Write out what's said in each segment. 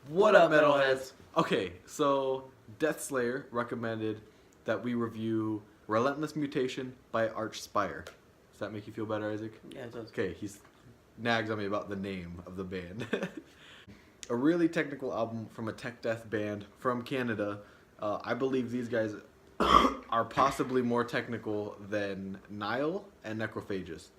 What up, metalheads? Okay, so Death Slayer recommended that we review Relentless Mutation by Archspire. Does that make you feel better, Isaac? Yeah, it does. Okay, he's nags on me about the name of the band. A really technical album from a tech death band from Canada. I believe these guys are possibly more technical than Nile and Necrophagist.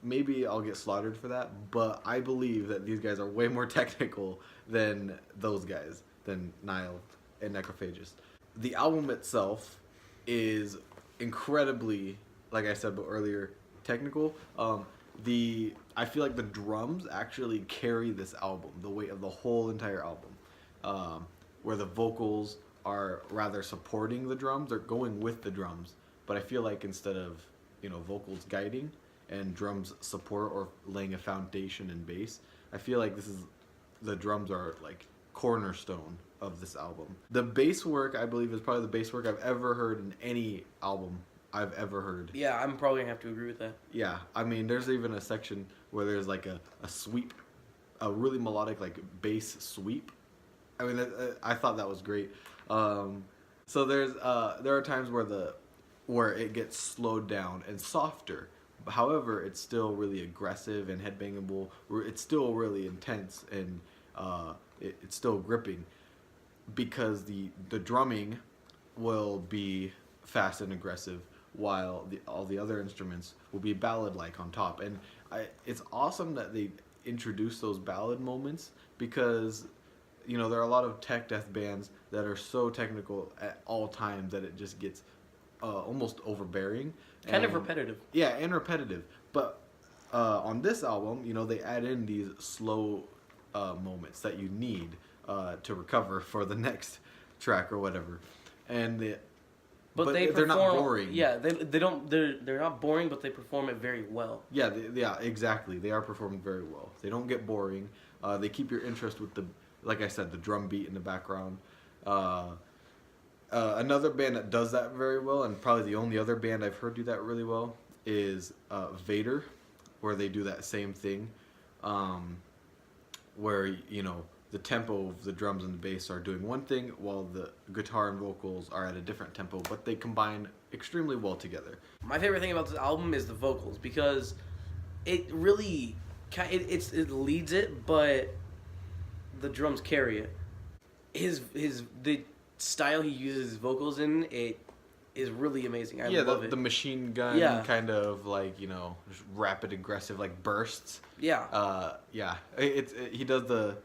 Maybe I'll get slaughtered for that, but I believe that these guys are way more technical than those guys, than Nile and Necrophagist. The album itself is incredibly, like I said earlier, technical. I feel like the drums actually carry this album, the weight of the whole entire album, where the vocals are rather supporting the drums, they're going with the drums, but I feel like instead of, vocals guiding and drums support or laying a foundation in bass, I feel like the drums are like cornerstone of this album. The bass work, I believe, is probably the bass work I've ever heard in any album I've ever heard. Yeah, I'm probably gonna have to agree with that. Yeah, I mean, there's even a section where there's like a sweep, a really melodic like bass sweep. I mean, I thought that was great. So there are times where it gets slowed down and softer. However, it's still really aggressive and headbangable. It's still really intense and it's still gripping because the drumming will be fast and aggressive while all the other instruments will be ballad-like on top. And it's awesome that they introduce those ballad moments because there are a lot of tech death bands that are so technical at all times that it just gets almost overbearing. Kind of repetitive. Yeah, and repetitive. But on this album, they add in these slow moments that you need to recover for the next track or whatever. And but they're not boring. Yeah, they don't. They're not boring, but they perform it very well. Yeah, yeah, exactly. They are performing very well. They don't get boring. They keep your interest with like I said, the drum beat in the background. Another band that does that very well, and probably the only other band I've heard do that really well, is Vader, where they do that same thing, where the tempo of the drums and the bass are doing one thing while the guitar and vocals are at a different tempo, but they combine extremely well together. My favorite thing about this album is the vocals because it really it leads it, but the drums carry it. The style he uses his vocals in it is really amazing. I love it. The machine gun kind of like just rapid aggressive like bursts. Yeah. Yeah. He does the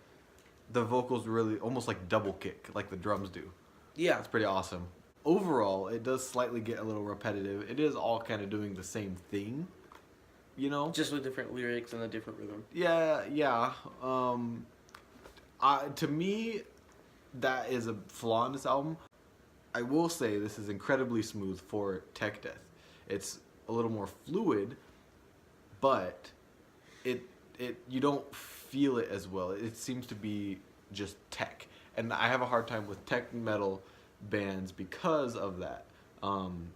vocals really almost like double kick like the drums do. Yeah. It's pretty awesome. Overall, it does slightly get a little repetitive. It is all kind of doing the same thing, just with different lyrics and a different rhythm. Yeah. To me, that is a flaw in this album. I will say this is incredibly smooth for tech death. It's a little more fluid, but you don't feel it as well. It seems to be just tech, and I have a hard time with tech metal bands because of that.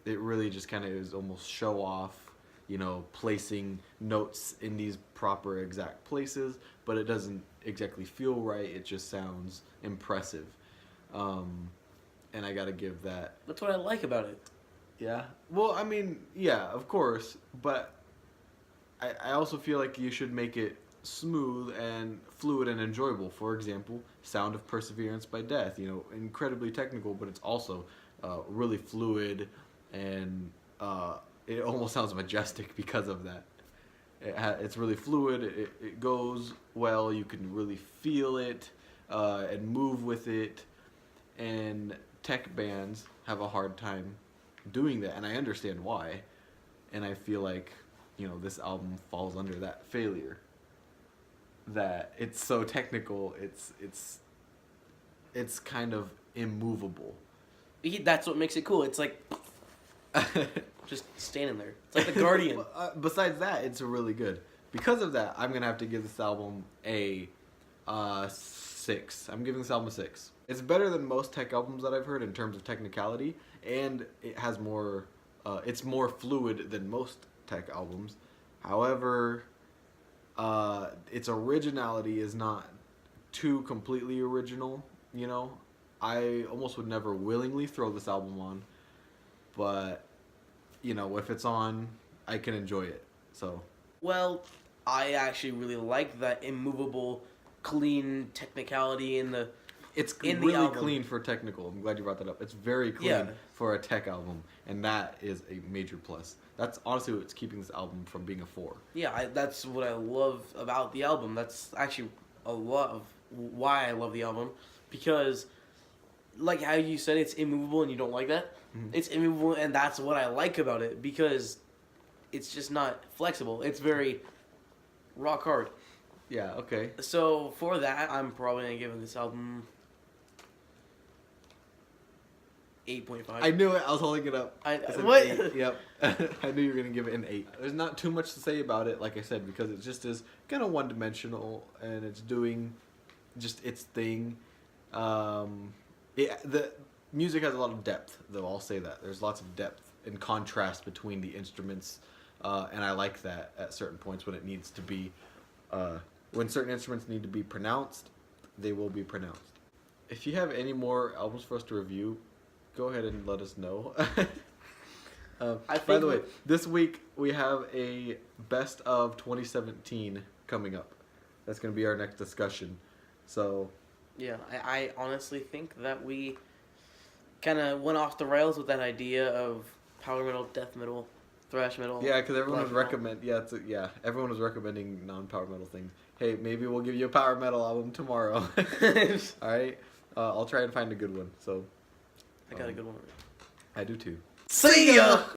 It really just kind of is almost show off, placing notes in these proper exact places, but it doesn't exactly feel right. It just sounds impressive. And I gotta give that. That's what I like about it. Yeah. Well, I mean, yeah, of course, but I also feel like you should make it smooth and fluid and enjoyable. For example, Sound of Perseverance by Death, incredibly technical, but it's also really fluid and it almost sounds majestic because of that. It's really fluid, it goes well, you can really feel it and move with it, and tech bands have a hard time doing that, and I understand why, and I feel like this album falls under that failure, that it's so technical, it's kind of immovable. That's what makes it cool. It's like just standing there. It's like the Guardian. Besides that, it's really good. Because of that, I'm gonna have to give this album a 6. I'm giving this album a 6. It's better than most tech albums that I've heard in terms of technicality, and it has more. It's more fluid than most tech albums. However, its originality is not too completely original, you know. I almost would never willingly throw this album on, but you know, if it's on, I can enjoy it. So, Well, I actually really like that immovable, clean technicality in the it's in the really album. clean for technical. I'm glad you brought that up. It's very clean Yeah. for a tech album, and that is a major plus. That's honestly what's keeping this album from being a 4. Yeah, that's what I love about the album. That's actually a lot of why I love the album, because, like how you said, it's immovable and you don't like that. Mhm. It's immovable, and that's what I like about it, because it's just not flexible. It's very rock hard. Yeah. Okay. So for that, I'm probably gonna give this album 8.5. I knew it. I was holding it up. I- It's an what? 8. Yep. I knew you were gonna give it an 8. There's not too much to say about it, like I said, because it just is kind of one-dimensional, and it's doing just its thing. The music has a lot of depth, though. I'll say that there's lots of depth and contrast between the instruments, and I like that at certain points when it needs to be. When certain instruments need to be pronounced, they will be pronounced. If you have any more albums for us to review, go ahead and let us know. By the way, this week we have a best of 2017 coming up. That's going to be our next discussion. So, Yeah, I honestly think that we kind of went off the rails with that idea of power metal, death metal, thrash metal. yeah, because everyone black was metal. everyone was recommending non-power metal things. Hey, maybe we'll give you a power metal album tomorrow. All right, I'll try and find a good one. So, I got a good one. I do too. See ya!